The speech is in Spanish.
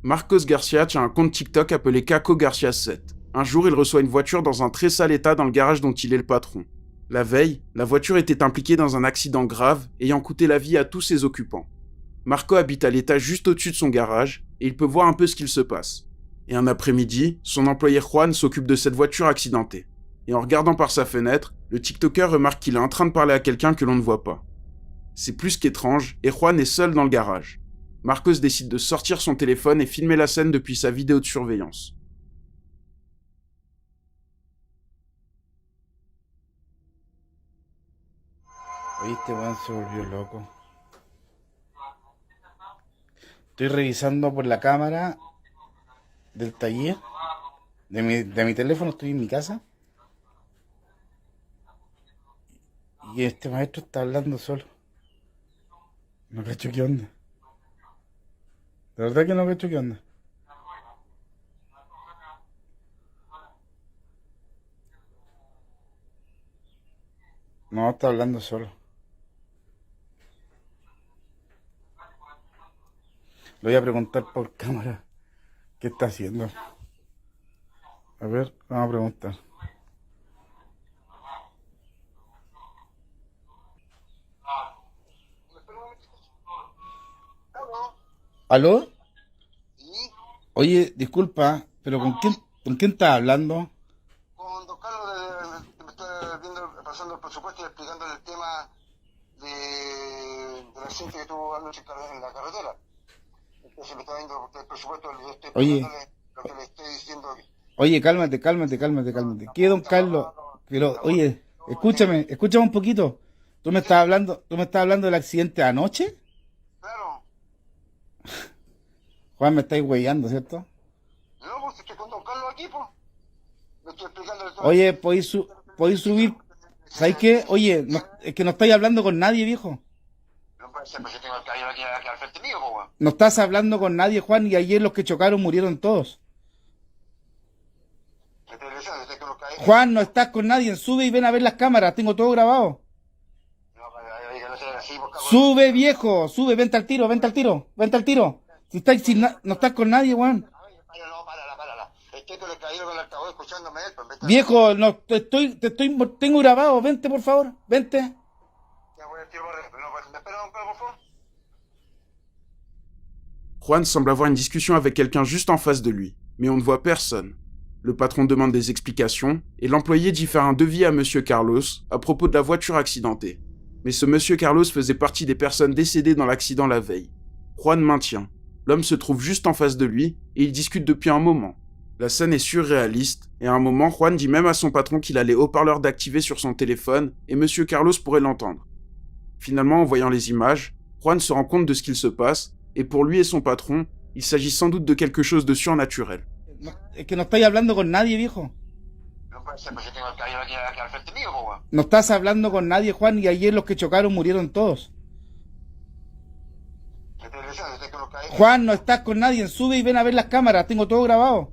Marcos Garcia tient un compte TikTok appelé Caco Garcia 7. Un jour, il reçoit une voiture dans un très sale état dans le garage dont il est le patron. La veille, la voiture était impliquée dans un accident grave ayant coûté la vie à tous ses occupants. Marco habite à l'étage juste au-dessus de son garage et il peut voir un peu ce qu'il se passe. Et un après-midi, son employé Juan s'occupe de cette voiture accidentée. Et en regardant par sa fenêtre, le TikToker remarque qu'il est en train de parler à quelqu'un que l'on ne voit pas. C'est plus qu'étrange et Juan est seul dans le garage. Marcos décide de sortir son téléphone et filmer la scène depuis sa vidéo de surveillance. Oye, este weón se volvió loco. Estoy revisando por la cámara del taller de mi teléfono, estoy en mi casa. Y este maestro está hablando solo. No cacho qué onda. De verdad que no cacho qué onda. No, está hablando solo. Le voy a preguntar por cámara qué está haciendo. A ver, vamos a preguntar. ¿Aló? Sí, Oye, disculpa, pero con quién estás hablando? con don Carlos que me está viendo, pasando el presupuesto y explicándole el tema del accidente que tuvo anoche en la carretera. Entonces me está viendo el presupuesto y yo estoy Oye, explicándole lo que le estoy diciendo. oye, cálmate. ¿Qué, don Carlos? Pero, oye, escúchame un poquito. ¿Tú me estás hablando del accidente de anoche? Claro, Juan, me estáis huellando, ¿cierto? no, pues estoy con don Carlos aquí, pues. Me estoy explicándole todo. Oye, podéis subir. ¿Sabes qué? Oye, es que no estáis hablando con nadie, viejo. No puede ser, pues yo tengo el caballero aquí al frente mío, pues, weón. No estás hablando con nadie, Juan, y ayer los que chocaron murieron todos. Me estoy diciendo, estoy con los caballeros. Juan, no estás con nadie, sube y ven a ver las cámaras, tengo todo grabado. No, que no sea así, pues, cabrón. Sube, viejo, sube, vente al tiro. No estás con nadie, Juan. Párala. Estoy con el caballero con el altavoz escuchándome él, pues, Viejo, no, tengo grabado, vente, por favor, vente. Ya voy al tiro, no, pues, me espera, don Carlos, por favor. Juan semble avoir une discussion avec quelqu'un juste en face de lui, mais on ne voit personne. Le patron demande des explications et l'employé dit faire un devis à Monsieur Carlos à propos de la voiture accidentée. Mais ce Monsieur Carlos faisait partie des personnes décédées dans l'accident la veille. Juan maintient. L'homme se trouve juste en face de lui et ils discutent depuis un moment. La scène est surréaliste et à un moment, Juan dit même à son patron qu'il a les haut-parleurs d'activer sur son téléphone et Monsieur Carlos pourrait l'entendre. Finalement, en voyant les images, Juan se rend compte de ce qu'il se passe et pour lui et son patron, il s'agit sans doute de quelque chose de surnaturel. Es que no estáis hablando con nadie, viejo. No puede ser, pues yo tengo el caballero aquí al frente mío, pues, weón. No estás hablando con nadie, Juan, y ayer los que chocaron murieron todos. Me estoy diciendo, estoy con los caballeros. Juan, no estás con nadie, sube y ven a ver las cámaras, tengo todo grabado.